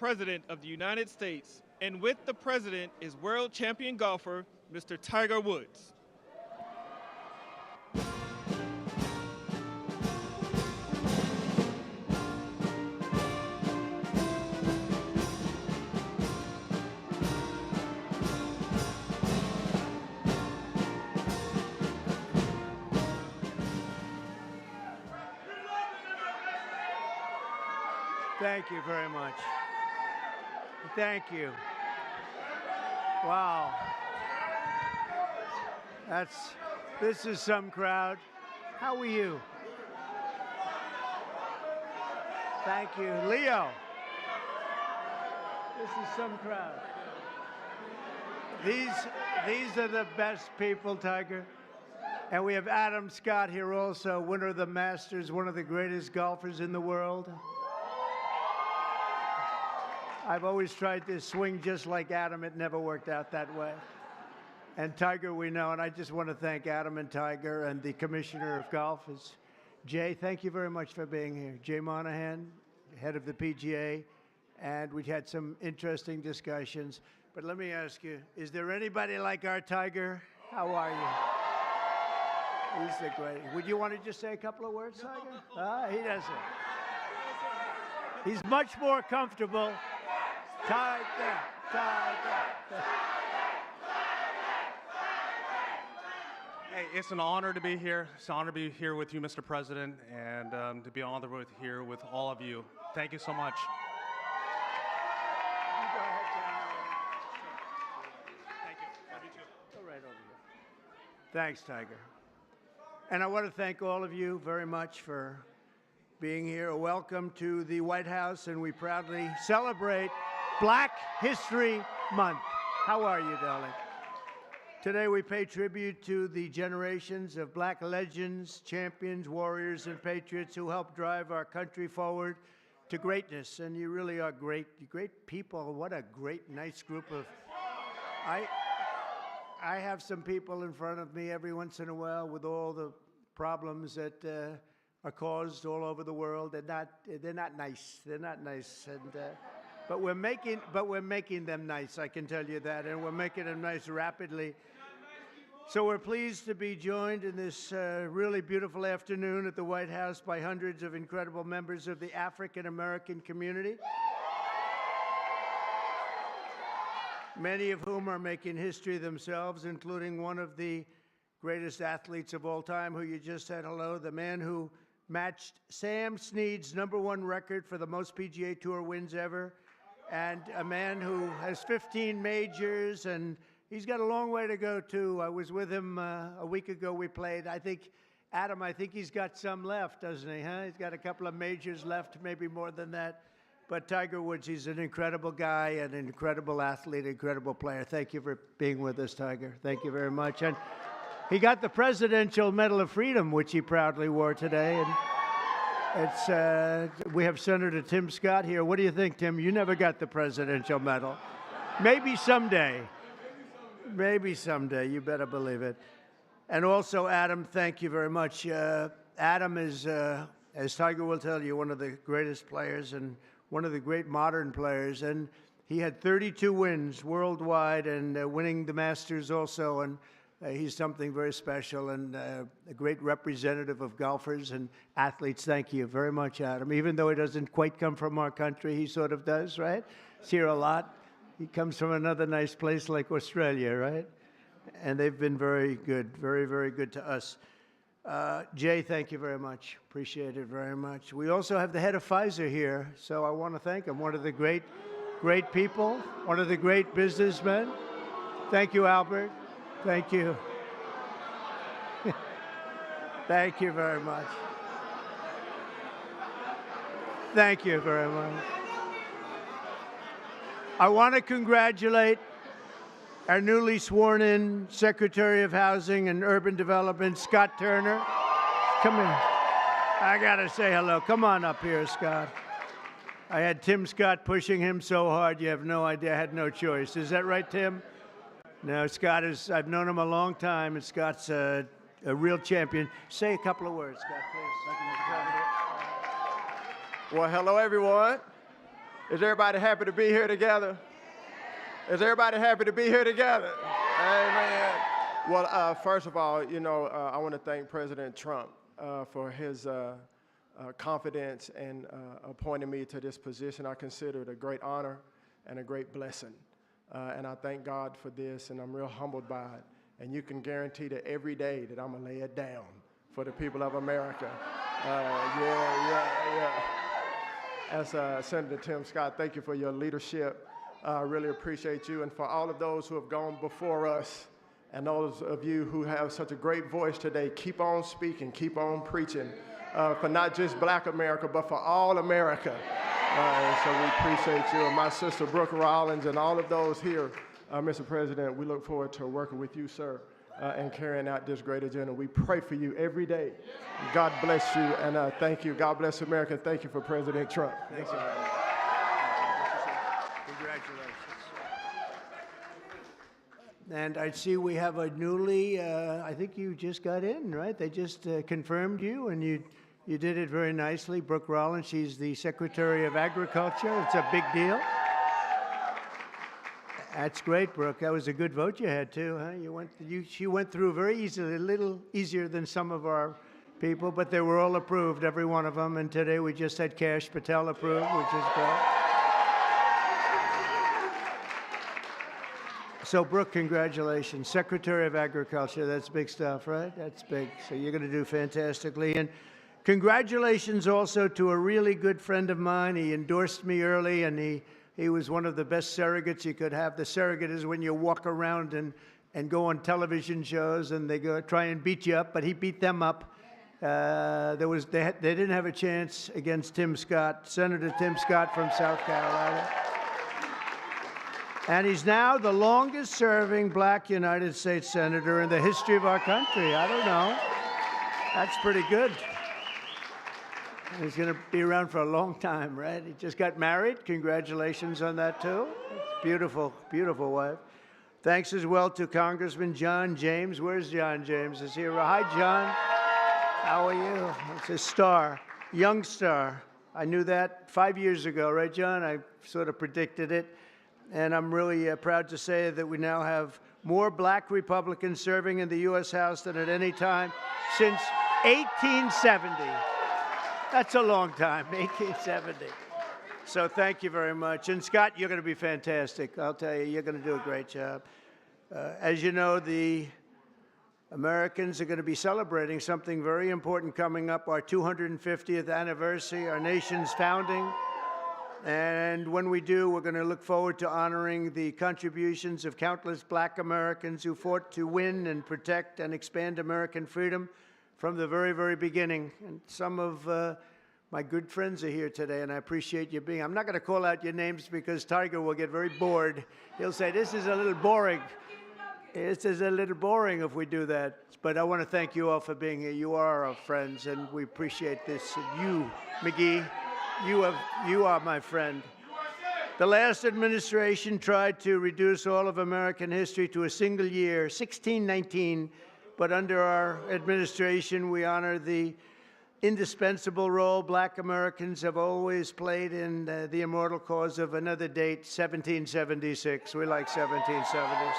President of the United States, and with the President is world champion golfer, Mr. Tiger Woods. Thank you very much. Thank you. Wow. This is some crowd. How are you? Thank you. Leo. This is some crowd. These are the best people, Tiger. And we have Adam Scott here also, winner of the Masters, one of the greatest golfers in the world. I've always tried to swing just like Adam. It never worked out that way. And Tiger, we know, and I just want to thank Adam and Tiger and the Commissioner of Golf. Jay, thank you very much for being here. Jay Monahan, head of the PGA, and we had some interesting discussions. But let me ask you, is there anybody like our Tiger? How are you? He's the great. Would you want to just say a couple of words, Tiger? He doesn't. He's much more comfortable. Tiger. Hey, it's an honor to be here. It's an honor to be here with you, Mr. President, and to be on the road here with all of you. Thank you so much. Thank you. Love you too. Go right over here. Thanks, Tiger. And I want to thank all of you very much for being here. Welcome to the White House, and we proudly celebrate Black History Month. How are you, darling? Today we pay tribute to the generations of black legends, champions, warriors, and patriots who helped drive our country forward to greatness. And you really are great people. What a great, nice group of... I have some people in front of me every once in a while with all the problems that are caused all over the world. They're not nice. They're not nice. And but we're making them nice, I can tell you that, and we're making them nice rapidly. So we're pleased to be joined in this really beautiful afternoon at the White House by hundreds of incredible members of the African American community, many of whom are making history themselves, including one of the greatest athletes of all time, who you just said hello, the man who matched Sam Snead's #1 record for the most PGA Tour wins ever, and a man who has 15 majors, and he's got a long way to go, too. I was with him a week ago. We played. Adam, I think he's got some left, doesn't he, huh? He's got a couple of majors left, maybe more than that. But Tiger Woods, he's an incredible guy, an incredible athlete, incredible player. Thank you for being with us, Tiger. Thank you very much. And he got the Presidential Medal of Freedom, which he proudly wore today. And we have Senator Tim Scott here. What do you think, Tim? You never got the Presidential Medal. Maybe someday. Maybe someday. You better believe it. And also, Adam, thank you very much. Adam is, as Tiger will tell you, one of the greatest players and one of the great modern players. And he had 32 wins worldwide and winning the Masters also. And he's something very special and a great representative of golfers and athletes. Thank you very much, Adam. Even though he doesn't quite come from our country, he sort of does, right? He's here a lot. He comes from another nice place like Australia, right? And they've been very good, very, very good to us. Jay, thank you very much. Appreciate it very much. We also have the head of Pfizer here, so I want to thank him. One of the great people, one of the great businessmen. Thank you, Albert. Thank you. Thank you very much. Thank you very much. I want to congratulate our newly sworn-in Secretary of Housing and Urban Development, Scott Turner. Come in. I got to say hello. Come on up here, Scott. I had Tim Scott pushing him so hard, you have no idea. I had no choice. Is that right, Tim? No, Scott is, I've known him a long time, and Scott's a real champion. Say a couple of words, Scott, please. Well, hello, everyone. Is everybody happy to be here together? Is everybody happy to be here together? Amen. Well, first of all, I want to thank President Trump for his confidence and appointing me to this position. I consider it a great honor and a great blessing. And I thank God for this, and I'm real humbled by it. And you can guarantee that every day that I'm going to lay it down for the people of America. As Senator Tim Scott, thank you for your leadership. I really appreciate you. And for all of those who have gone before us, and those of you who have such a great voice today, keep on speaking, keep on preaching for not just Black America, but for all America. So we appreciate you. And my sister, Brooke Rollins, and all of those here, Mr. President, we look forward to working with you, sir, and carrying out this great agenda. We pray for you every day. God bless you, and thank you. God bless America. Thank you for President Trump. Thank you. Congratulations. And I see we have a newly, I think you just got in, right? They just confirmed you, and you did it very nicely. Brooke Rollins, she's the Secretary of Agriculture. It's a big deal. That's great, Brooke. That was a good vote you had, too, huh? She went through very easily, a little easier than some of our people, but they were all approved, every one of them. And today we just had Kash Patel approved, which is great. So, Brooke, congratulations. Secretary of Agriculture, that's big stuff, right? That's big. So you're going to do fantastically. And congratulations also to a really good friend of mine. He endorsed me early, and he was one of the best surrogates you could have. The surrogate is when you walk around and go on television shows, and they go try and beat you up, but he beat them up. They didn't have a chance against Tim Scott, Senator Tim Scott from South Carolina. And he's now the longest-serving Black United States Senator in the history of our country. I don't know. That's pretty good. He's going to be around for a long time, right? He just got married. Congratulations on that, too. Beautiful, beautiful wife. Thanks as well to Congressman John James. Where's John James? Is he here? Hi, John. How are you? It's a star, young star. I knew that 5 years ago, right, John? I sort of predicted it. And I'm really proud to say that we now have more Black Republicans serving in the U.S. House than at any time since 1870. That's a long time, 1870. So thank you very much. And Scott, you're going to be fantastic. I'll tell you, you're going to do a great job. As you know, the Americans are going to be celebrating something very important coming up, our 250th anniversary, our nation's founding. And when we do, we're going to look forward to honoring the contributions of countless Black Americans who fought to win and protect and expand American freedom from the very, very beginning. And some of my good friends are here today, and I appreciate you being. I'm not going to call out your names because Tiger will get very bored. He'll say, this is a little boring. This is a little boring if we do that. But I want to thank you all for being here. You are our friends, and we appreciate this. And you, McGee, you are my friend. The last administration tried to reduce all of American history to a single year, 1619, but under our administration, we honor the indispensable role Black Americans have always played in the immortal cause of another date, 1776. We like 1776.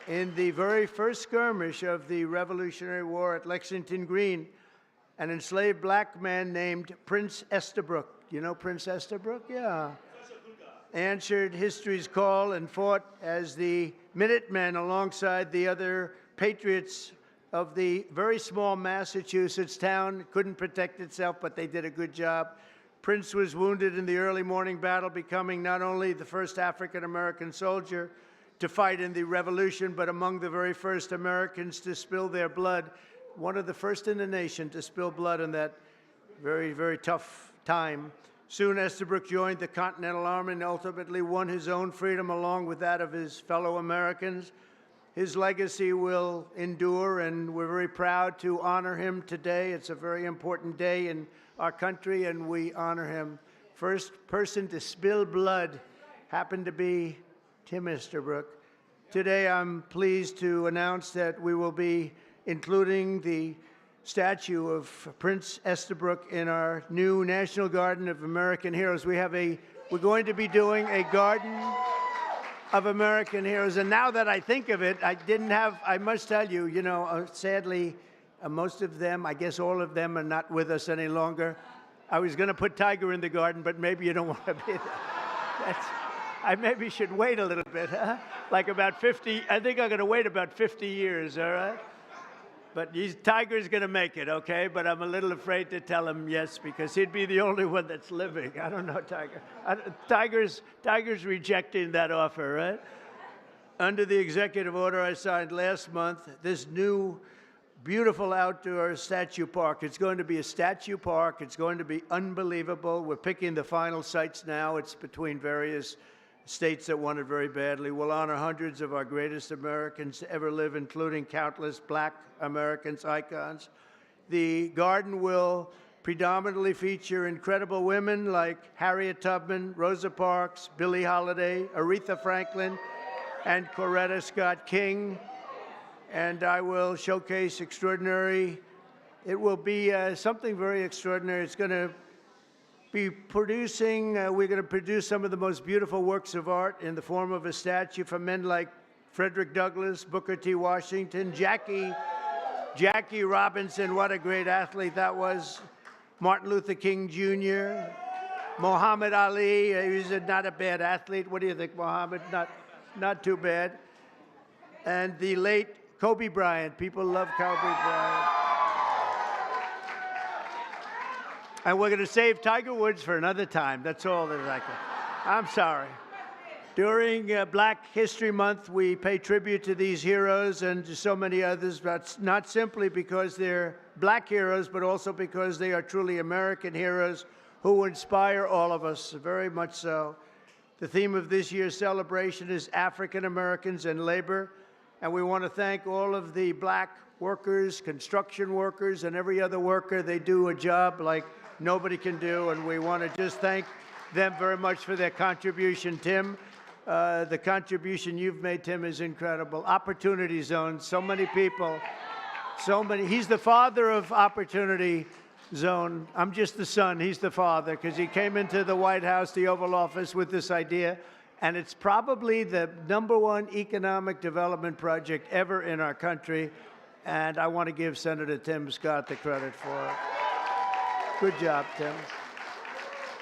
In the very first skirmish of the Revolutionary War at Lexington Green, an enslaved Black man named Prince Estabrook, you know Prince Estabrook? Yeah. Answered history's call and fought as the Minutemen alongside the other patriots of the very small Massachusetts town. Couldn't protect itself, but they did a good job. Prince was wounded in the early morning battle, becoming not only the first African-American soldier to fight in the Revolution, but among the very first Americans to spill their blood. One of the first in the nation to spill blood in that very, very tough time. Soon Estabrook joined the Continental Army and ultimately won his own freedom along with that of his fellow Americans. His legacy will endure, and we're very proud to honor him today. It's a very important day in our country, and we honor him. First person to spill blood happened to be Tim Estabrook. Today I'm pleased to announce that we will be including the statue of Prince Estabrook in our new National Garden of American Heroes. We're going to be doing a Garden of American Heroes. And now that I think of it, I must tell you, sadly, most of them, I guess all of them are not with us any longer. I was going to put Tiger in the garden, but maybe you don't want to be there. I maybe should wait a little bit, huh? Like about 50, I think I'm going to wait about 50 years, all right? But Tiger's going to make it, okay? But I'm a little afraid to tell him yes, because he'd be the only one that's living. I don't know, Tiger. Tiger's rejecting that offer, right? Under the executive order I signed last month, this new beautiful outdoor statue park. It's going to be a statue park. It's going to be unbelievable. We're picking the final sites now. It's between various states that want it very badly. We'll honor hundreds of our greatest Americans to ever live, including countless Black Americans, icons. The garden will predominantly feature incredible women like Harriet Tubman, Rosa Parks, Billie Holiday, Aretha Franklin, and Coretta Scott King. And I will showcase it will be something very extraordinary. It's going to be producing, we're going to produce some of the most beautiful works of art in the form of a statue from men like Frederick Douglass, Booker T. Washington, Jackie Robinson, what a great athlete that was, Martin Luther King Jr., Muhammad Ali, he was not a bad athlete. What do you think, Muhammad? Not too bad. And the late Kobe Bryant. People love Kobe Bryant. And we're going to save Tiger Woods for another time. That's all that I can. I'm sorry. During Black History Month, we pay tribute to these heroes and to so many others, but not simply because they're Black heroes, but also because they are truly American heroes who inspire all of us, very much so. The theme of this year's celebration is African Americans and labor, and we want to thank all of the Black workers, construction workers, and every other worker. They do a job like nobody can do, and we want to just thank them very much for their contribution. Tim, the contribution you've made, Tim, is incredible. Opportunity Zone, so many people, so many. He's the father of Opportunity Zone. I'm just the son. He's the father, because he came into the White House, the Oval Office, with this idea, and it's probably the #1 economic development project ever in our country, and I want to give Senator Tim Scott the credit for it. Good job, Tim.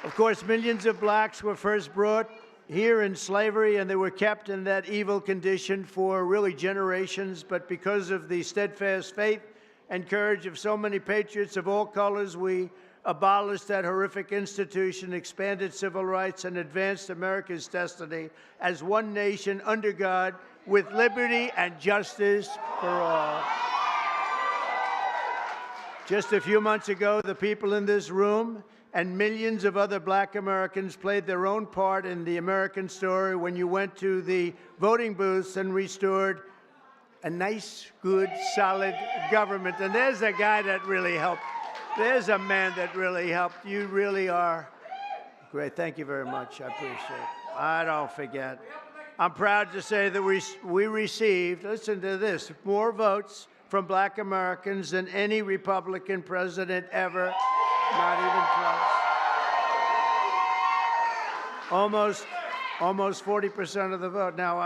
Of course, millions of blacks were first brought here in slavery, and they were kept in that evil condition for really generations. But because of the steadfast faith and courage of so many patriots of all colors, we abolished that horrific institution, expanded civil rights, and advanced America's destiny as one nation under God, with liberty and justice for all. Just a few months ago, the people in this room and millions of other Black Americans played their own part in the American story when you went to the voting booths and restored a nice, good, solid government. And there's a guy that really helped. There's a man that really helped. You really are great. Thank you very much. I appreciate it. I don't forget. I'm proud to say that we received, listen to this, more votes from Black Americans than any Republican president ever. Not even close. Almost 40% of the vote. Now,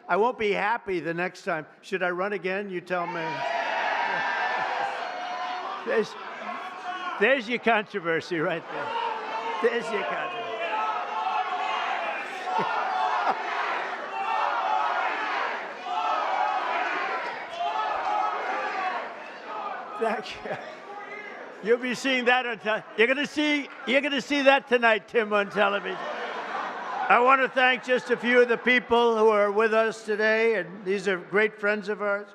I won't be happy the next time. Should I run again? You tell me. There's your controversy right there. There's your controversy. Thank you. You'll be seeing that on you're going to see that tonight, Tim, on television. I want to thank just a few of the people who are with us today, and these are great friends of ours.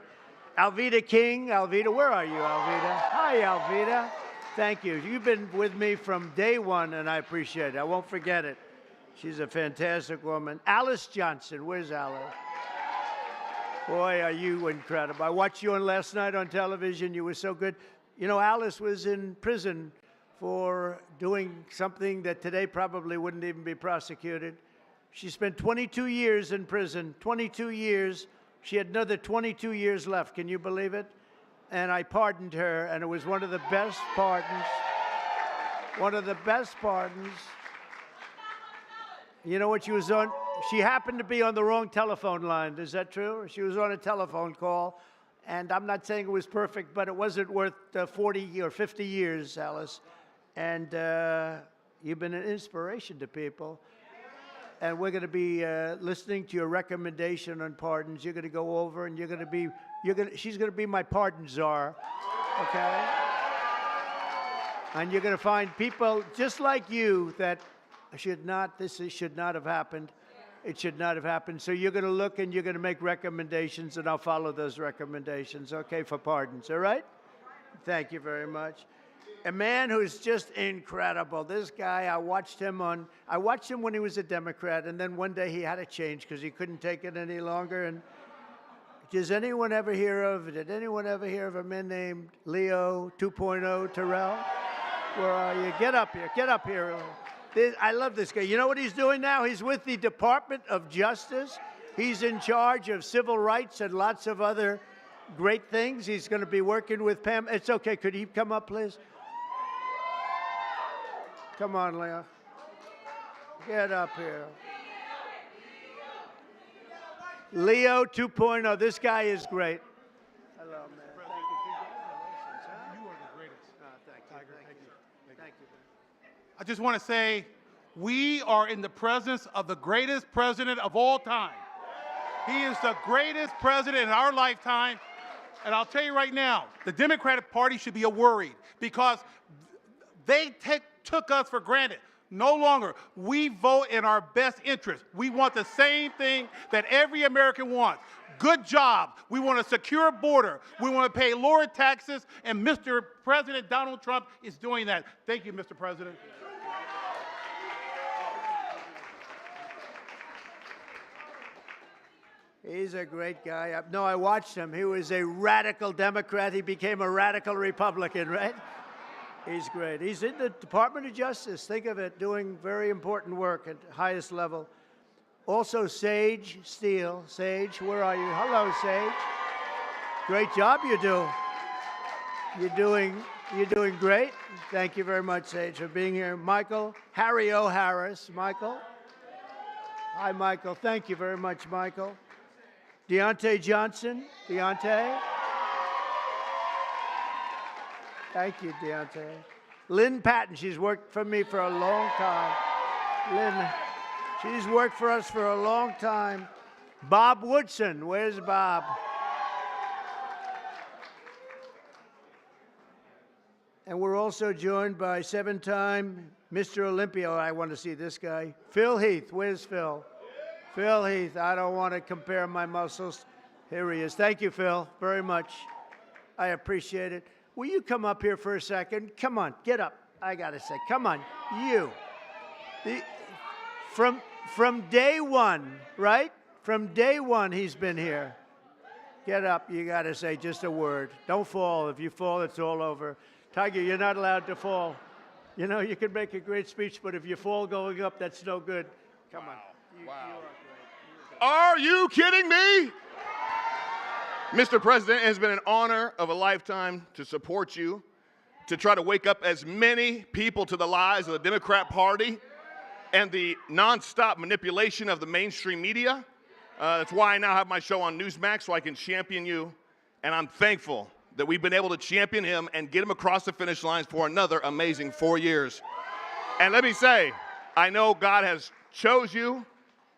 Alveda King. Alveda, where are you, Alveda? Hi, Alveda. Thank you. You've been with me from day one, and I appreciate it. I won't forget it. She's a fantastic woman. Alice Johnson. Where's Alice? Boy, are you incredible. I watched you on last night on television. You were so good. You know, Alice was in prison for doing something that today probably wouldn't even be prosecuted. She spent 22 years in prison, 22 years. She had another 22 years left. Can you believe it? and I pardoned her, and it was one of the best pardons. One of the best pardons. You know what she was on? She happened to be on the wrong telephone line. Is that true? She was on a telephone call, and I'm not saying it was perfect, but it wasn't worth 40 or 50 years, Alice. And you've been an inspiration to people. And we're going to be listening to your recommendation on pardons. You're going to go over, and she's going to be my pardon czar, okay? And you're going to find people just like you that should not have happened. It should not have happened. So you're going to look and you're going to make recommendations, and I'll follow those recommendations, okay, for pardons, all right? Thank you very much. A man who's just incredible. This guy, I watched him when he was a Democrat, and then one day he had to change because he couldn't take it any longer. And did anyone ever hear of a man named Leo 2.0 Terrell? Where are you? Get up here. Get up here. I love this guy. You know what he's doing now? He's with the Department of Justice. He's in charge of civil rights and lots of other great things. He's going to be working with Pam. It's okay. Could he come up, please? Come on, Leo. Get up here. Leo 2.0. This guy is great. Hello, man. Thank you. Congratulations, huh? You are the greatest. Thank you. Tiger, thank you. Thank you. I just want to say we are in the presence of the greatest president of all time. He is the greatest president in our lifetime. And I'll tell you right now, the Democratic Party should be worried because they took us for granted. No longer. We vote in our best interest. We want the same thing that every American wants. Good job. We want a secure border. We want to pay lower taxes, and Mr. President Donald Trump is doing that. Thank you, Mr. President. He's a great guy. No, I watched him. He was a radical Democrat. He became a radical Republican, right? He's great. He's in the Department of Justice. Think of it, doing very important work at the highest level. Also, Sage Steele. Sage, where are you? Hello, Sage. Great job you do. You're doing great. Thank you very much, Sage, for being here. Michael, Harry O. Harris. Michael. Hi, Michael. Thank you very much, Michael. Deontay Johnson. Deontay. Thank you, Deontay. Lynn Patton, she's worked for me for a long time. Lynn, she's worked for us for a long time. Bob Woodson, where's Bob? And we're also joined by seven-time Mr. Olympia. I want to see this guy. Phil Heath, where's Phil? Phil Heath, I don't want to compare my muscles. Here he is. Thank you, Phil, very much. I appreciate it. Will you come up here for a second? Come on, get up. I got to say, come on, you. From day one, right? From day one, he's been here. Get up. You got to say just a word. Don't fall. If you fall, it's all over. Tiger, you're not allowed to fall. You know, you can make a great speech, but if you fall going up, that's no good. Come on. Wow. You are great. Are you kidding me? Mr. President, it has been an honor of a lifetime to support you, to try to wake up as many people to the lies of the Democrat Party and the nonstop manipulation of the mainstream media. That's why I now have my show on Newsmax, so I can champion you. And I'm thankful that we've been able to champion him and get him across the finish lines for another amazing 4 years. And let me say, I know God has chose you.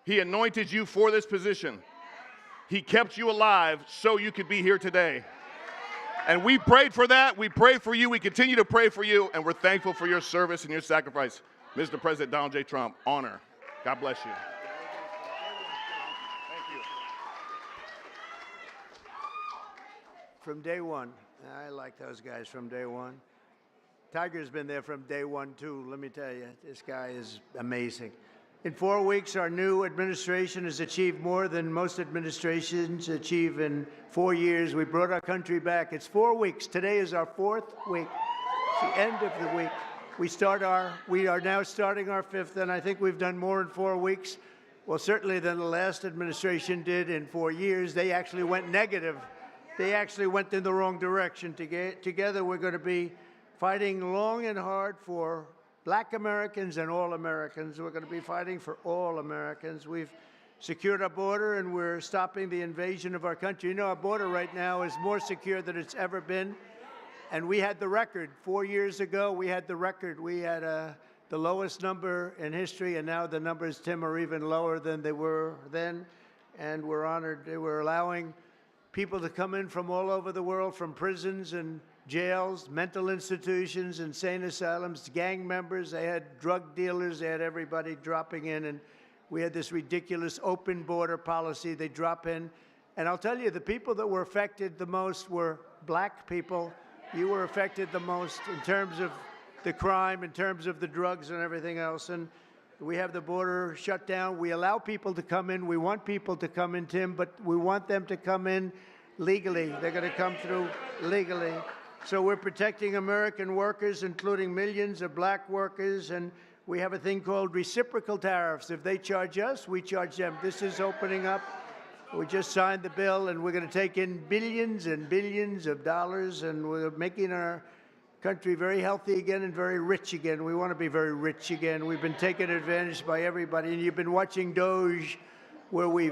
He anointed you for this position. He kept you alive so you could be here today. And we prayed for that. We prayed for you. We continue to pray for you. And we're thankful for your service and your sacrifice. Mr. President Donald J. Trump, honor. God bless you. Thank you. From day one. I like those guys from day one. Tiger's been there from day one, too. Let me tell you, this guy is amazing. In 4 weeks, our new administration has achieved more than most administrations achieve in 4 years. We brought our country back. It's 4 weeks. Today is our 4th week. It's the end of the week. We are now starting our 5th, and I think we've done more in 4 weeks. Well, certainly than the last administration did in 4 years. They actually went negative they actually went in the wrong direction. Together, we're going to be fighting long and hard for Black Americans and all Americans. We're going to be fighting for all Americans. We've secured our border, and we're stopping the invasion of our country. You know, our border right now is more secure than it's ever been. And we had the record. 4 years ago, we had the record. We had the lowest number in history, and now the numbers, Tim, are even lower than they were then. And we're honored. We're allowing people to come in from all over the world, from prisons and jails, mental institutions, insane asylums, gang members. They had drug dealers. They had everybody dropping in. And we had this ridiculous open border policy. They drop in. And I'll tell you, the people that were affected the most were Black people. You were affected the most in terms of the crime, in terms of the drugs and everything else. And we have the border shut down. We allow people to come in. We want people to come in, Tim, but we want them to come in legally. They're going to come through legally. So we're protecting American workers, including millions of Black workers, and we have a thing called reciprocal tariffs. If they charge us, we charge them. This is opening up. We just signed the bill, and we're going to take in billions and billions of dollars, and we're making our country very healthy again and very rich again. We want to be very rich again. We've been taken advantage by everybody, and you've been watching Doge, where we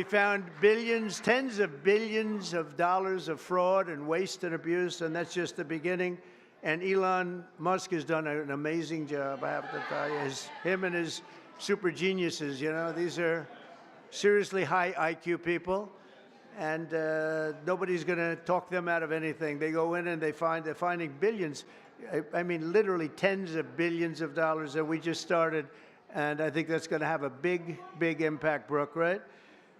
found billions, tens of billions of dollars of fraud and waste and abuse, and that's just the beginning. And Elon Musk has done an amazing job, I have to tell you. Him and his super geniuses, you know, these are seriously high IQ people, and nobody's going to talk them out of anything. They go in and they're finding billions. I mean, literally tens of billions of dollars that we just started, and I think that's going to have a big, big impact, Brooke, right?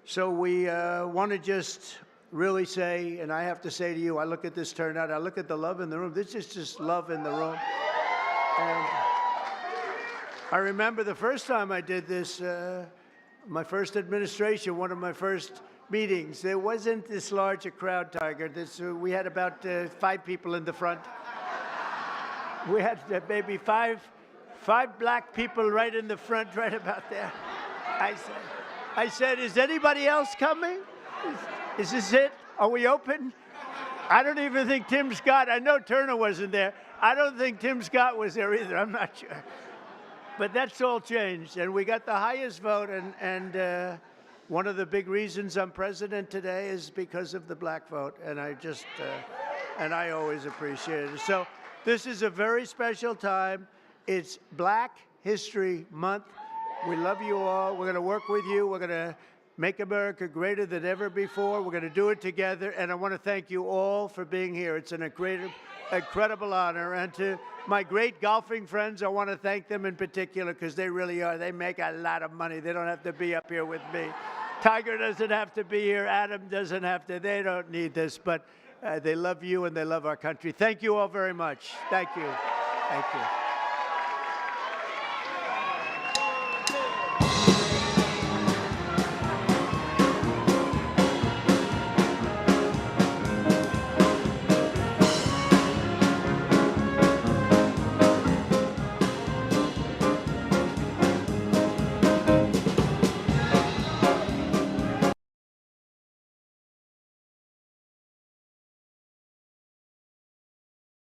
So we want to just really say, and I have to say to you, I look at this turnout, I look at the love in the room. This is just love in the room. And I remember the first time I did this, my first administration, one of my first meetings, there wasn't this large a crowd, Tiger. We had about 5 people in the front. We had maybe five Black people right in the front, right about there. I said, is anybody else coming? Is this it? Are we open? I don't even think Tim Scott, I know Turner wasn't there. I don't think Tim Scott was there either. I'm not sure. But that's all changed. And we got the highest vote. And one of the big reasons I'm president today is because of the Black vote. And I always appreciate it. So this is a very special time. It's Black History Month. We love you all. We're going to work with you. We're going to make America greater than ever before. We're going to do it together. And I want to thank you all for being here. It's an incredible honor. And to my great golfing friends, I want to thank them in particular because they really are. They make a lot of money. They don't have to be up here with me. Tiger doesn't have to be here. Adam doesn't have to. They don't need this. But they love you and they love our country. Thank you all very much. Thank you. Thank you.